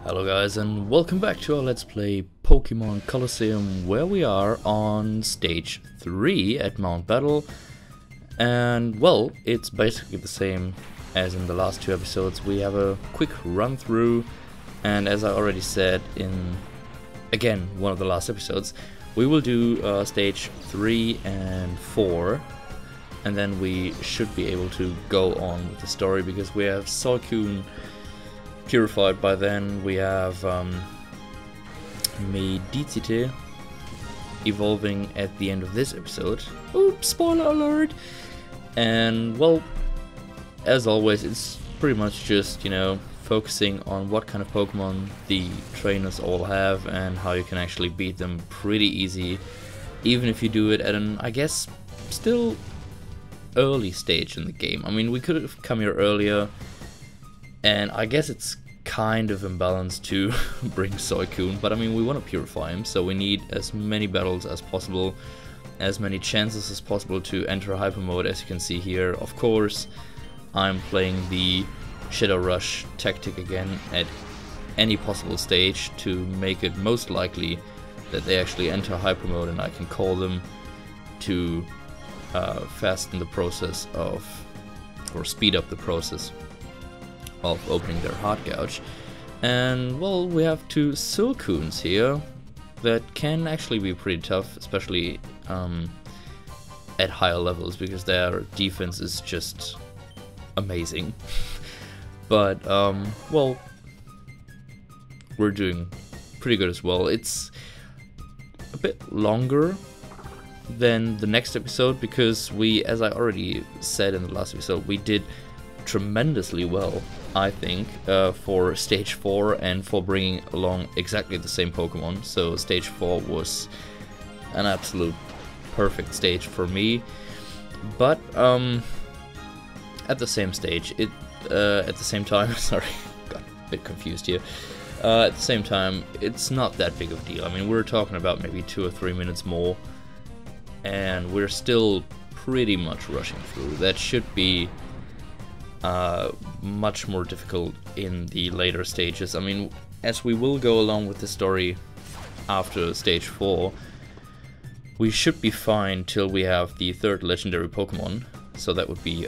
Hello guys and welcome back to our Let's Play Pokémon Colosseum, where we are on stage 3 at Mount Battle. And well, it's basically the same as in the last two episodes. We have a quick run through, and as I already said in, again, one of the last episodes, we will do stage 3 and 4, and then we should be able to go on with the story, because we have Suicune purified by then. We have nerDEytalk evolving at the end of this episode. Oops, spoiler alert! And well, as always, it's pretty much just, you know, focusing on what kind of Pokemon the trainers all have and how you can actually beat them pretty easy, even if you do it at an, I guess, still early stage in the game. I mean, we could have come here earlier, and I guess it's kind of imbalanced to bring Suicune, but I mean, we want to purify him, so we need as many battles as possible, as many chances as possible to enter Hyper Mode, as you can see here. Of course, I'm playing the Shadow Rush tactic again at any possible stage to make it most likely that they actually enter Hyper Mode and I can call them to fasten the process of, or speed up the process of opening their heart gouge. And well, we have two Suicunes here that can actually be pretty tough, especially at higher levels, because their defense is just amazing. But well, we're doing pretty good as well. It's a bit longer than the next episode, because we, as I already said in the last episode, we did tremendously well, I think, for stage 4 and for bringing along exactly the same Pokemon. So stage 4 was an absolute perfect stage for me. But at the same stage, at the same time, sorry, got a bit confused here. At the same time, it's not that big of a deal. I mean, we're talking about maybe 2 or 3 minutes more, and we're still pretty much rushing through. That should be much more difficult in the later stages. I mean, as we will go along with the story after stage 4, we should be fine till we have the third legendary Pokemon. So that would be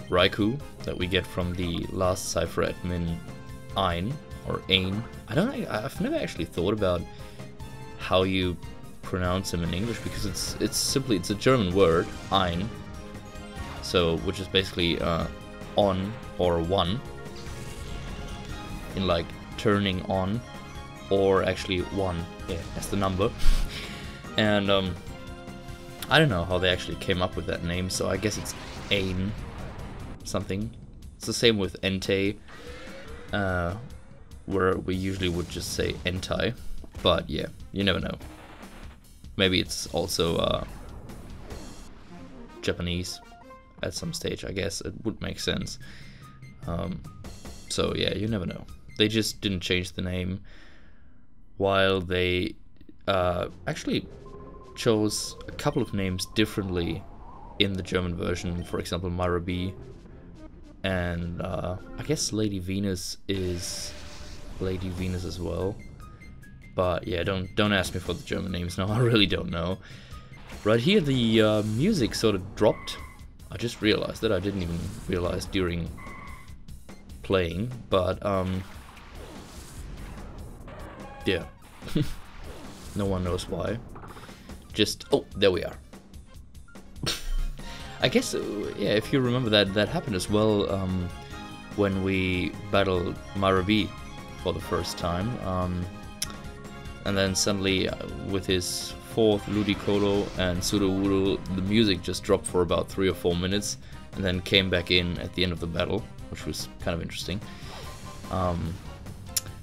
Raikou, that we get from the last Cipher admin, Ein, or Ain. I don't know, I've never actually thought about how you pronounce him in English, because it's a German word, Ein, so which is basically on or one, in like turning on, or actually one, yeah, that's the number. And I don't know how they actually came up with that name, so I guess it's Ain something. It's the same with Entei, where we usually would just say Entei, but yeah, you never know. Maybe it's also Japanese at some stage, I guess. It would make sense. So yeah, you never know. They just didn't change the name, while they actually chose a couple of names differently in the German version. For example, Myra B, and I guess Lady Venus is Lady Venus as well. But yeah, don't ask me for the German names now. I really don't know. Right here, the music sort of dropped. I just realized that. I didn't even realize during playing, but yeah, no one knows why. Just, oh, there we are. I guess, yeah, if you remember that happened as well when we battled Myra B for the first time. And then suddenly, with his fourth Ludicolo and Sudowoodo, the music just dropped for about 3 or 4 minutes, and then came back in at the end of the battle, which was kind of interesting.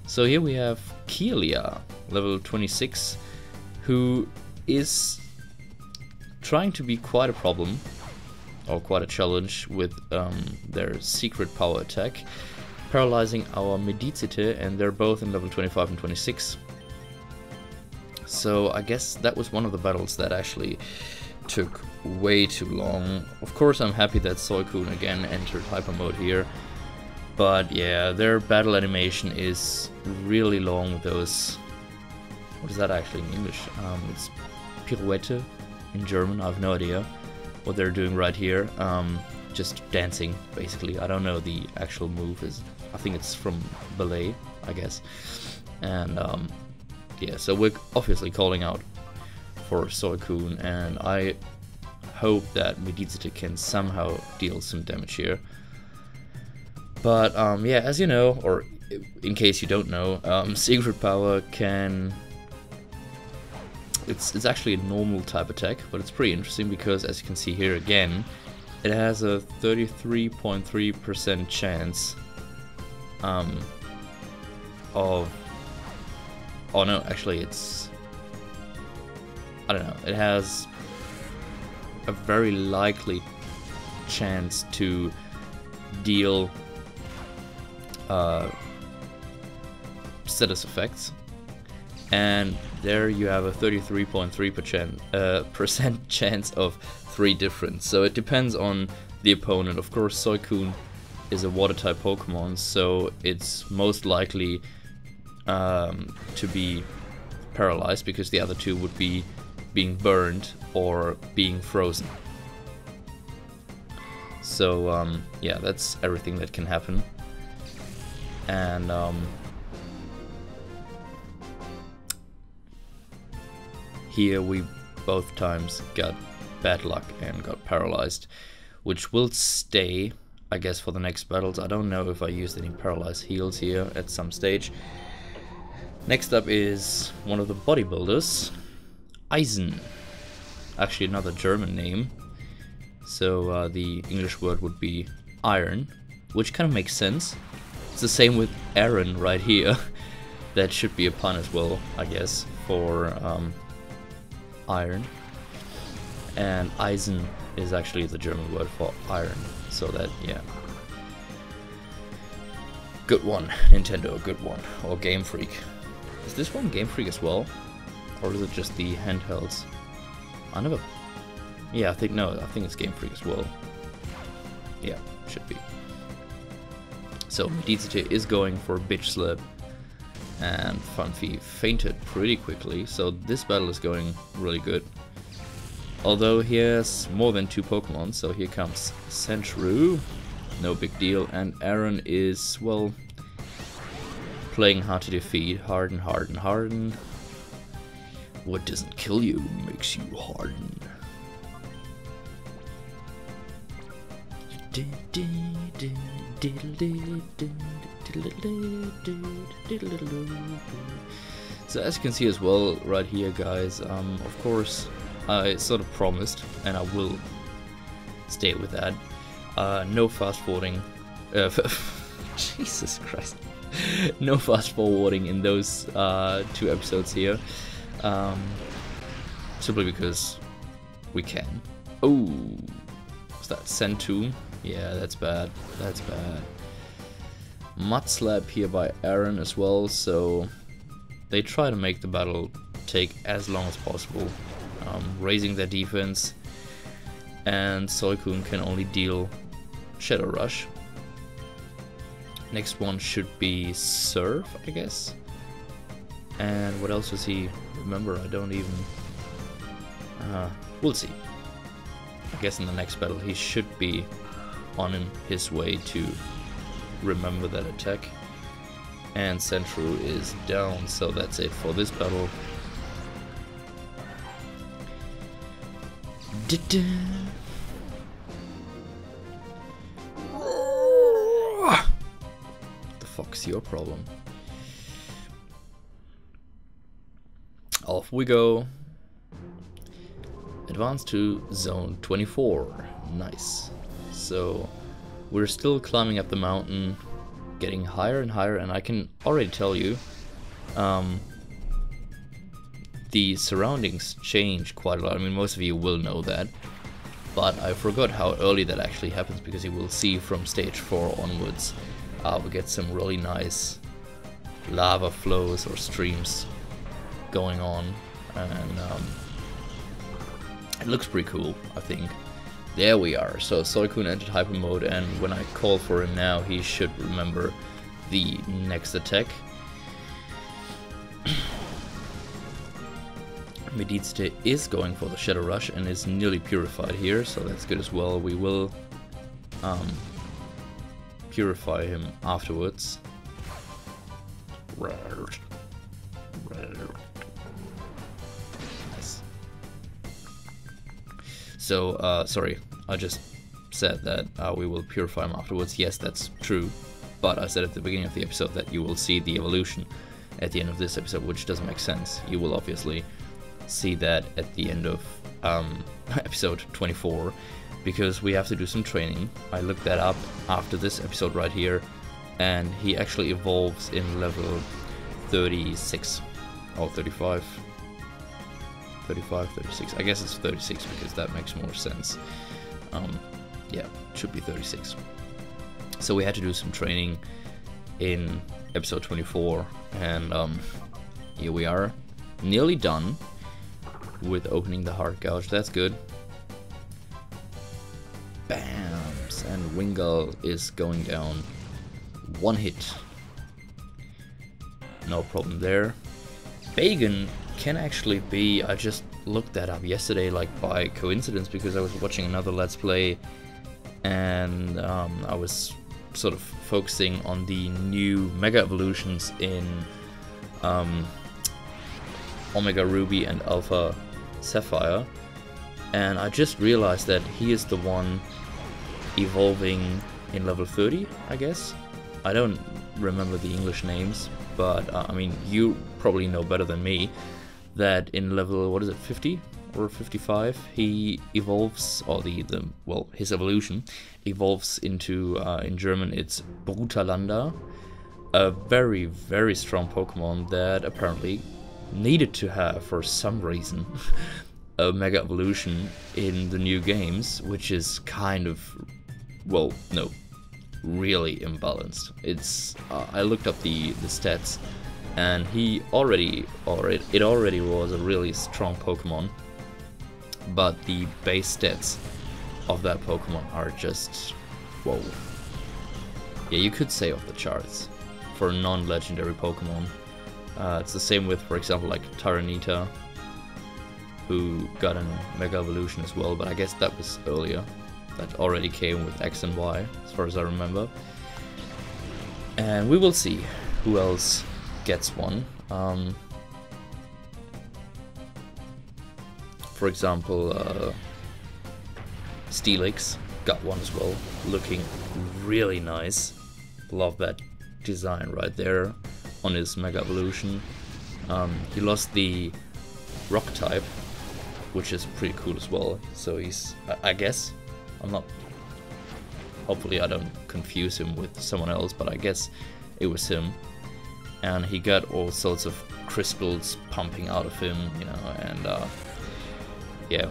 So here we have Keelia, level 26, who is trying to be quite a problem, or quite a challenge, with their secret power attack, paralyzing our nerDEytalk, and they're both in level 25 and 26. So I guess that was one of the battles that actually took way too long. Of course, I'm happy that Suicune again entered Hyper Mode here, But yeah, their battle animation is really long with those. What is that actually in English? It's pirouette in German. I have no idea what they're doing right here. Just dancing, basically. I don't know the actual move. I think it's from ballet, I guess. And yeah, so we're obviously calling out for Suicune, and I hope that desolate can somehow deal some damage here. But yeah, as you know, or in case you don't know, Secret Power can... It's actually a normal type attack, but it's pretty interesting because, as you can see here again, it has a 33.3% chance of... Oh no, actually it's... I don't know, it has a very likely chance to deal status effects, and there you have a 33.3% chance of 3 different. So it depends on the opponent. Of course, Suicune is a water type Pokemon, so it's most likely to be paralyzed, because the other 2 would be being burned or being frozen. So yeah, that's everything that can happen. And here we both times got bad luck and got paralyzed, which will stay, I guess, for the next battles. I don't know if I used any paralyzed heals here at some stage. Next up is one of the bodybuilders, Eisen. Actually another German name. So the English word would be iron, which kind of makes sense. It's the same with Aaron right here. That should be a pun as well, I guess, for iron. And Eisen is actually the German word for iron. So that, yeah. Good one, Nintendo, good one. Or Game Freak. Is this one Game Freak as well? Or is it just the handhelds? I never... Yeah, I think it's Game Freak as well. Yeah, should be. So desolate is going for Bitch Slap, and Funfi fainted pretty quickly, so this battle is going really good. Although he has more than 2 Pokemon, so here comes Sandshrew, no big deal, and Aaron is, well, playing hard to defeat, harden. What doesn't kill you makes you harden. So as you can see as well right here, guys, of course I sort of promised, and I will stay with that, no fast forwarding, Jesus Christ, no fast forwarding in those 2 episodes here, simply because we can. Oh, what's that, Sentu? Yeah, that's bad, that's bad. Mud Slap here by Aaron as well, so they try to make the battle take as long as possible, raising their defense, and Suicune can only deal Shadow Rush. Next one should be Surf, I guess. And what else does he remember? I don't even... we'll see. I guess in the next battle he should be on his way to remember that attack. And Sandshrew is down, so that's it for this battle. What the fuck's your problem? Off we go. Advance to zone 24. Nice. So we're still climbing up the mountain, getting higher and higher, and I can already tell you the surroundings change quite a lot. I mean, most of you will know that, but I forgot how early that actually happens, because you will see from stage 4 onwards we get some really nice lava flows or streams going on, and it looks pretty cool, I think. There we are. So Suicune entered hyper mode, and when I call for him now, he should remember the next attack. Medicite is going for the Shadow Rush and is nearly purified here, so that's good as well. We will purify him afterwards. Nice. So, sorry, I just said that we will purify him afterwards. Yes, that's true, but I said at the beginning of the episode that you will see the evolution at the end of this episode, which doesn't make sense. You will obviously see that at the end of episode 24, because we have to do some training. I looked that up after this episode right here, and he actually evolves in level 36 or 35, 36. I guess it's 36 because that makes more sense. Yeah, it should be 36. So we had to do some training in episode 24, and here we are, nearly done with opening the heart gouge. That's good. Bams, and Wingull is going down. One hit. No problem there. Bagon can actually be, I just looked that up yesterday, like by coincidence, because I was watching another Let's Play, and I was sort of focusing on the new Mega Evolutions in Omega Ruby and Alpha Sapphire, and I just realized that he is the one evolving in level 30, I guess. I don't remember the English names, but I mean, you probably know better than me that in level, what is it, 50 or 55, he evolves, or well, his evolution evolves into, in German it's Brutalanda, a very, very strong Pokemon that apparently needed to have, for some reason, a Mega Evolution in the new games, which is kind of, well, no, really imbalanced. It's I looked up the stats, and it already was a really strong Pokemon, but the base stats of that Pokemon are just, whoa. Yeah, you could say off the charts for a non-legendary Pokemon. It's the same with, for example, like Tyranitar, who got a Mega Evolution as well, but I guess that was earlier. That already came with X and Y, as far as I remember. And we will see who else gets one. For example, Steelix got one as well, looking really nice. Love that design right there on his Mega Evolution. He lost the Rock type, which is pretty cool as well. So he's, I guess, I'm not, hopefully I don't confuse him with someone else, but I guess it was him. And he got all sorts of crystals pumping out of him, you know, and yeah,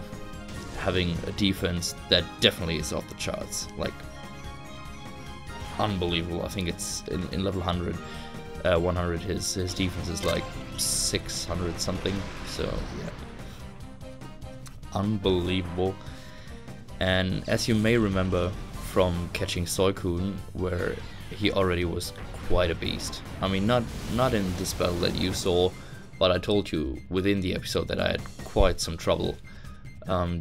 having a defense that definitely is off the charts, like unbelievable. I think it's in level 100. 100, his defense is like 600 something, so yeah, unbelievable. And as you may remember from catching Suicune, where he already was quite a beast. I mean, not in this battle that you saw, but I told you within the episode that I had quite some trouble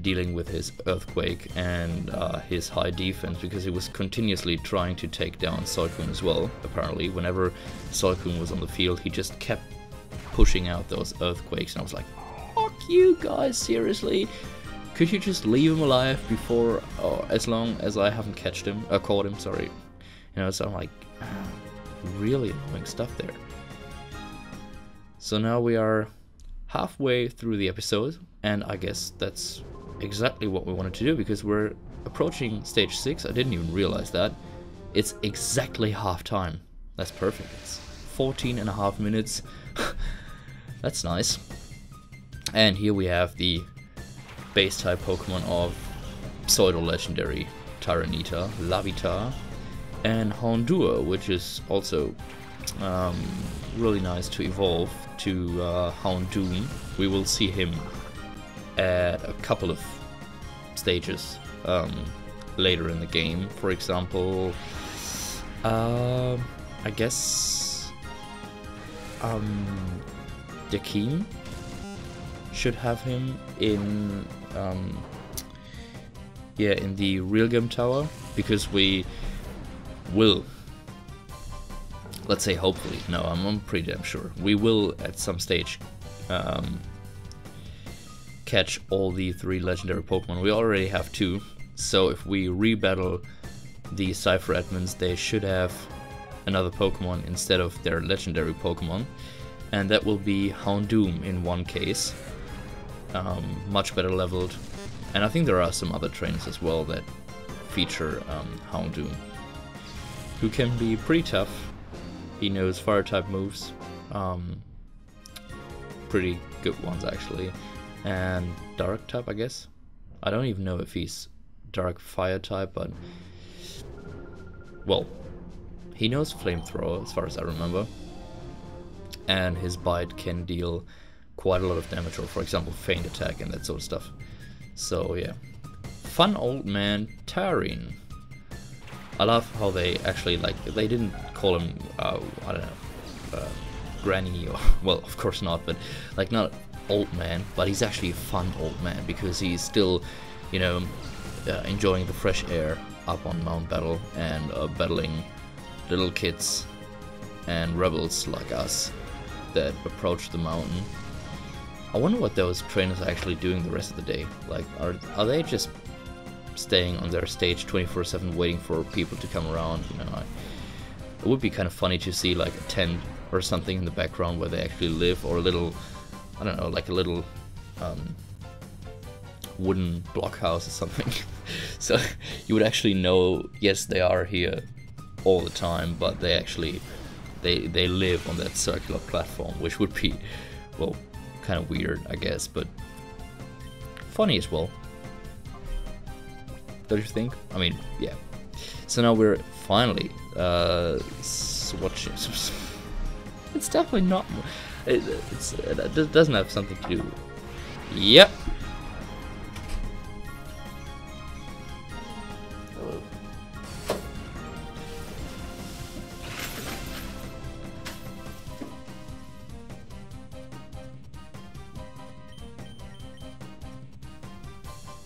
dealing with his Earthquake and his high defense, because he was continuously trying to take down Suicune as well. Apparently, whenever Suicune was on the field, he just kept pushing out those Earthquakes, and I was like, fuck you guys, seriously? Could you just leave him alive before, or as long as I haven't caught him, sorry. You know, so I'm like, really annoying stuff there. So now we are halfway through the episode, and I guess that's exactly what we wanted to do, because we're approaching stage 6. I didn't even realize that. It's exactly half time. That's perfect. It's 14.5 minutes. That's nice. And here we have the base type Pokemon of pseudo-legendary Tyranitar, Larvitar, and Houndour, which is also really nice to evolve to Houndoom. We will see him at a couple of stages later in the game. For example, I guess Dakim should have him in in the real game tower, because we will, let's say hopefully, no, I'm pretty damn sure, we will at some stage catch all the 3 legendary Pokemon. We already have 2, so if we rebattle the Cipher admins, they should have another Pokemon instead of their legendary Pokemon, and that will be Houndoom in one case, much better leveled, and I think there are some other trainers as well that feature Houndoom, who can be pretty tough. He knows fire type moves, pretty good ones actually, and dark type, I guess. I don't even know if he's dark fire type, but well, he knows flamethrower as far as I remember, and his bite can deal quite a lot of damage, or for example feint attack and that sort of stuff. So yeah, fun old man Tarin. I love how they actually, like, they didn't call him I don't know, granny, or, well, of course not, but like, not old man, but he's actually a fun old man, because he's still, you know, enjoying the fresh air up on Mount Battle and battling little kids and rebels like us that approach the mountain. I wonder what those trainers are actually doing the rest of the day. Like, are they just staying on their stage 24/7 waiting for people to come around? You know, it would be kind of funny to see like a tent or something in the background where they actually live, or a little, I don't know, like a little wooden blockhouse or something. So you would actually know, yes, they are here all the time, but they actually they live on that circular platform, which would be, well, kind of weird, I guess, but funny as well. Don't you think? I mean, yeah. So now we're finally swatching. It's definitely not. It doesn't have something to do. Yep.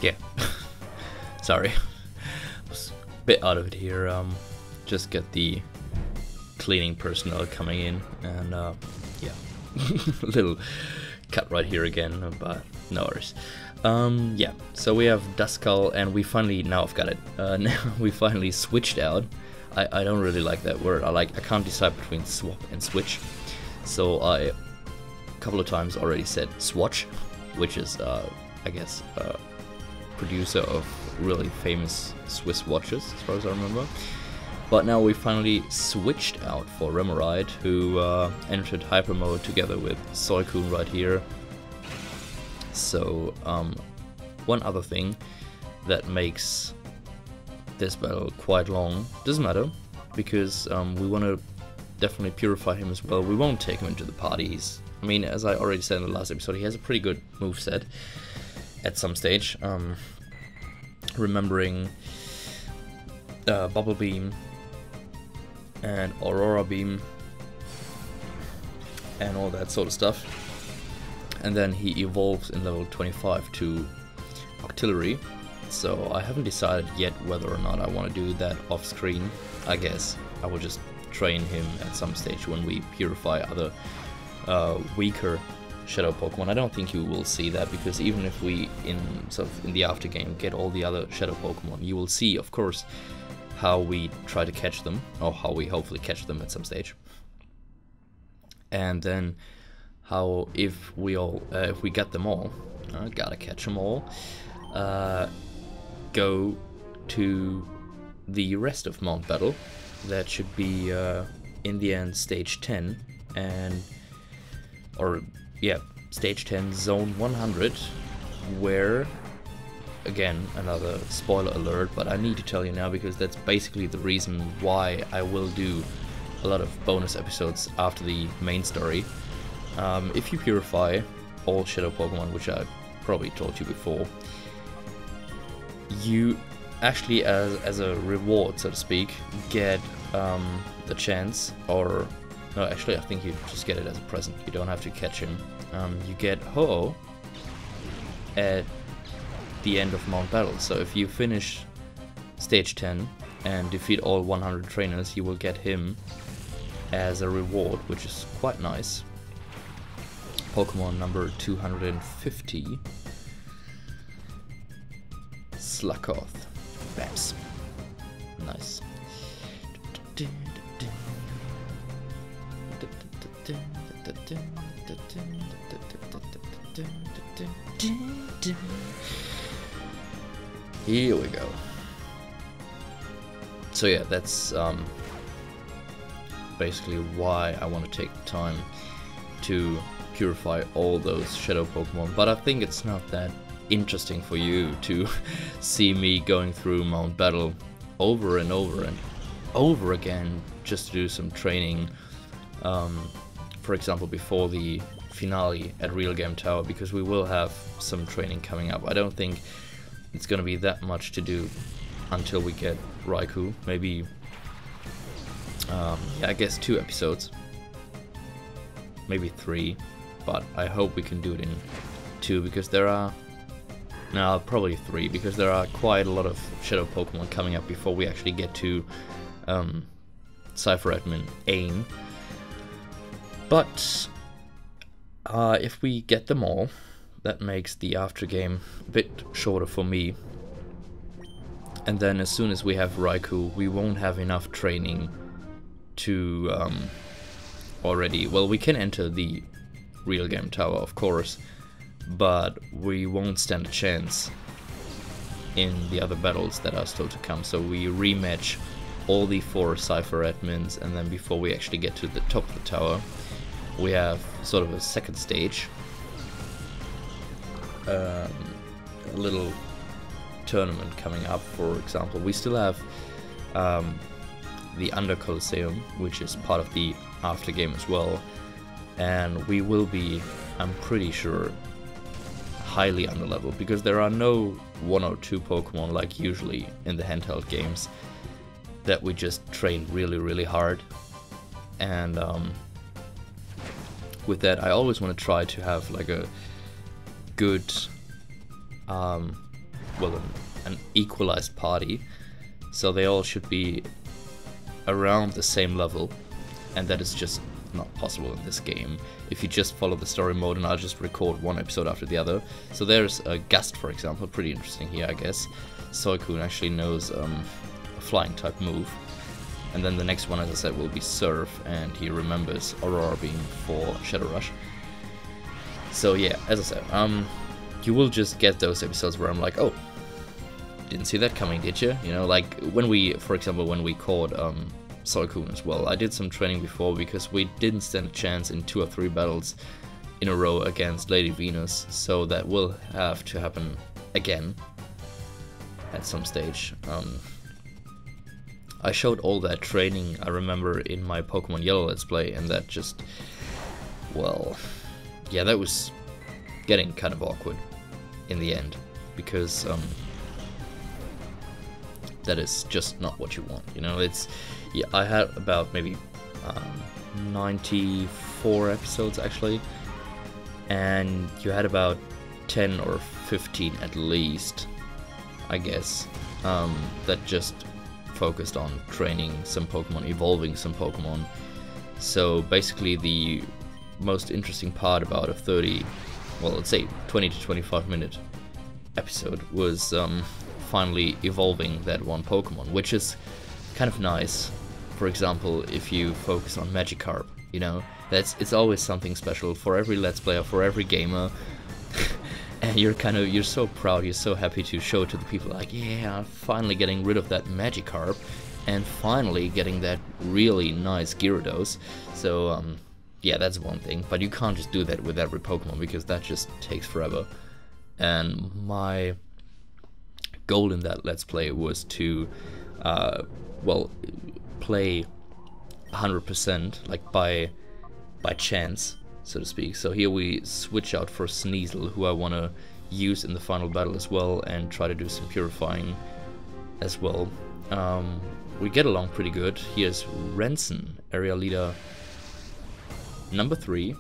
Yeah. Sorry. Was a bit out of it here. Just get the cleaning personnel coming in, and yeah. A little cut right here again, but no worries. Yeah, so we have Duskull, and we finally, now I've got it, now we finally switched out. I don't really like that word. I can't decide between swap and switch, so I a couple of times already said swatch, which is I guess producer of really famous Swiss watches, as far as I remember. But now we finally switched out for Remoraid, who entered Hyper Mode together with Suicune right here. So, one other thing that makes this battle quite long, doesn't matter, because we want to definitely purify him as well. We won't take him into the parties. I mean, as I already said in the last episode, he has a pretty good moveset at some stage. Remembering Bubble Beam and Aurora Beam and all that sort of stuff. And then he evolves in level 25 to Octillery. So I haven't decided yet whether or not I want to do that off screen. I guess I will just train him at some stage when we purify other weaker Shadow Pokemon. I don't think you will see that, because even if we in the after game get all the other Shadow Pokemon, you will see, of course, how we try to catch them, or how we hopefully catch them at some stage, and then how if we get them all, gotta catch them all, go to the rest of Mount Battle. That should be in the end stage 10, stage 10, zone 100, where, again, another spoiler alert, but I need to tell you now because that's basically the reason why I will do a lot of bonus episodes after the main story. If you purify all Shadow Pokemon, which I probably told you before, you actually, as a reward, so to speak, get the chance, or no, actually I think you just get it as a present. You don't have to catch him. You get Ho-Oh at the end of Mount Battle. So if you finish stage 10 and defeat all 100 trainers, you will get him as a reward, which is quite nice. Pokemon number 250. Slukoth. Bams. Nice. Here we go. So yeah, that's basically why I want to take the time to purify all those Shadow Pokemon, but I think it's not that interesting for you to see me going through Mount Battle over and over and over again just to do some training, for example before the finale at Real Game Tower, because we will have some training coming up. I don't think it's gonna be that much to do until we get Raikou. Maybe yeah, I guess 2 episodes, maybe 3, but I hope we can do it in 2, because there are, no, probably 3, because there are quite a lot of Shadow Pokemon coming up before we actually get to Cipher Admin Ain. But if we get them all, that makes the after game a bit shorter for me. And then as soon as we have Raikou, we won't have enough training to already... Well, we can enter the Real Game Tower, of course, but we won't stand a chance in the other battles that are still to come. So we rematch all the 4 Cipher admins, and then before we actually get to the top of the tower, we have sort of a second stage, a little tournament coming up. For example, we still have the Under Colosseum, which is part of the after game as well, and we will be, I'm pretty sure, highly under level, because there are no 1 or 2 Pokemon like usually in the handheld games that we just train really hard. And with that, I always want to try to have like a good, well, an equalized party, so they all should be around the same level, and that is just not possible in this game if you just follow the story mode, and I'll just record one episode after the other. So there's a Gust, for example, pretty interesting here, I guess. Suicune actually knows a flying type move, and then the next one, as I said, will be Surf, and he remembers Aurora Beam for Shadow Rush. So yeah, as I said, you will just get those episodes where I'm like, oh, didn't see that coming, did you? You know, like when we, for example, when we caught Suicune as well, I did some training before because we didn't stand a chance in 2 or 3 battles in a row against Lady Venus, so that will have to happen again at some stage. I showed all that training, I remember, in my Pokemon Yellow Let's Play, and that just, well, yeah, that was getting kind of awkward in the end, because that is just not what you want, you know. It's, yeah, I had about maybe 94 episodes actually, and you had about 10 or 15 at least, I guess, that just focused on training some Pokemon, evolving some Pokemon. So basically the most interesting part about a 30, well, let's say 20 to 25 minute episode was finally evolving that one Pokemon, which is kind of nice. For example, if you focus on Magikarp, you know, it's always something special for every Let's Player, for every gamer. And you're so proud, you're so happy to show it to the people, like, yeah, finally getting rid of that Magikarp, and finally getting that really nice Gyarados. So yeah, that's one thing, but you can't just do that with every Pokemon, because that just takes forever. And my goal in that Let's Play was to, well, play 100%, like by chance, so to speak. So here we switch out for Sneasel, who I want to use in the final battle as well, and try to do some purifying as well. We get along pretty good. Here's Renson, area leader number 3,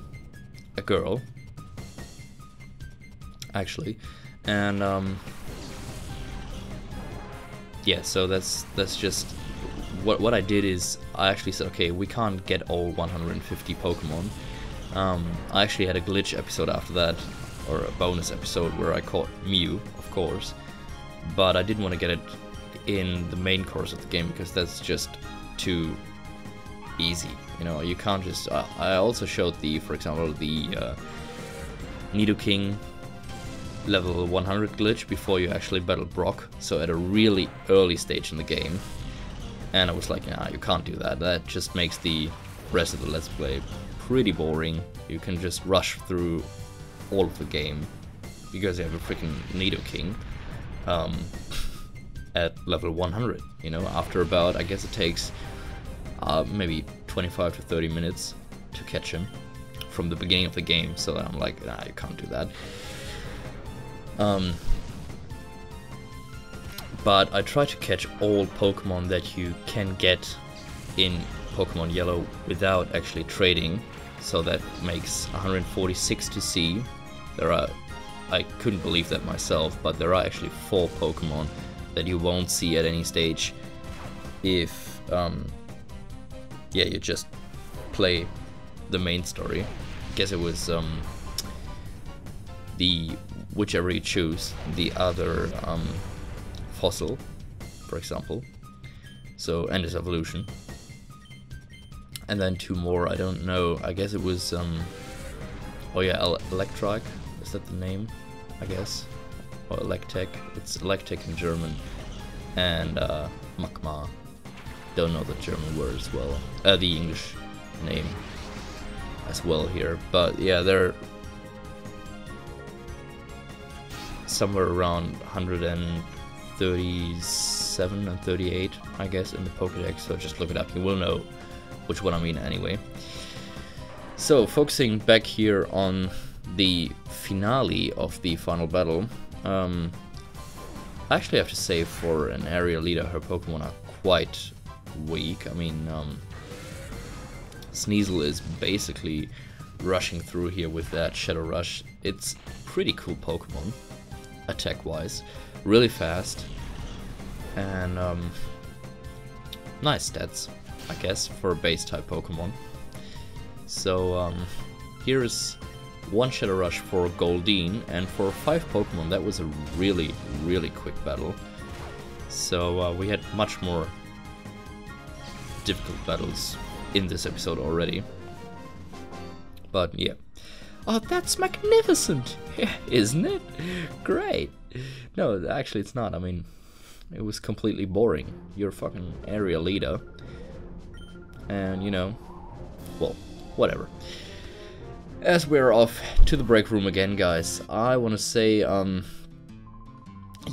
a girl, actually, and yeah, so that's just what I did is I actually said, okay, we can't get all 150 Pokemon. I actually had a glitch episode after that, or a bonus episode where I caught Mew, of course, but I didn't want to get it in the main course of the game because that's just too easy. You know, you can't just. I also showed for example, the Nidoking level 100 glitch before you actually battle Brock, so at a really early stage in the game. And I was like, nah, you can't do that. That just makes the rest of the Let's Play pretty boring. You can just rush through all of the game because you have a freaking Nidoking at level 100. You know, after about, I guess it takes maybe 25 to 30 minutes to catch him from the beginning of the game. So I'm like, nah, you can't do that. But I try to catch all Pokemon that you can get in Pokemon Yellow without actually trading, so that makes 146 to see. I couldn't believe that myself, but there are actually 4 Pokemon that you won't see at any stage if yeah, you just play the main story. I guess it was whichever you choose, the other fossil, for example, so, and his evolution, and then 2 more, I don't know, I guess it was oh yeah, Electric, is that the name, I guess, or Electek, it's Electek in German, and Magma, don't know the German word as well, the English name as well here, but yeah, they're somewhere around 137 and 38, I guess, in the Pokédex, so just look it up, you will know which one I mean anyway. So, focusing back here on the finale of the final battle, I actually have to say, for an area leader, her Pokemon are quite weak. I mean, Sneasel is basically rushing through here with that Shadow Rush. It's pretty cool Pokemon, attack-wise, really fast, and nice stats, I guess, for a base-type Pokemon. So here's 1 Shadow Rush for Goldeen, and for 5 Pokemon that was a really, really quick battle. So we had much more difficult battles in this episode already. But yeah. Oh, that's magnificent, isn't it? Great. No, actually it's not. I mean, it was completely boring. You're a fucking area leader. And, you know, well, whatever. As we're off to the break room again, guys, I want to say,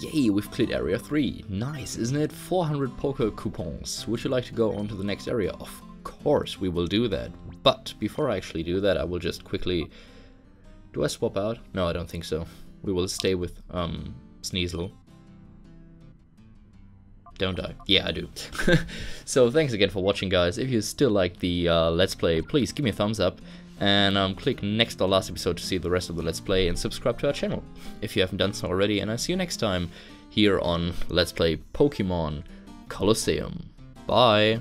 yay, we've cleared area 3. Nice, isn't it? 400 Poke coupons. Would you like to go on to the next area? Of course, we will do that. But before I actually do that, I will just quickly... Do I swap out? No, I don't think so. We will stay with Sneasel. Don't I? Yeah, I do. So thanks again for watching, guys. If you still like the Let's Play, please give me a thumbs up. And click next or last episode to see the rest of the Let's Play, and subscribe to our channel if you haven't done so already. And I'll see you next time here on Let's Play Pokemon Colosseum. Bye!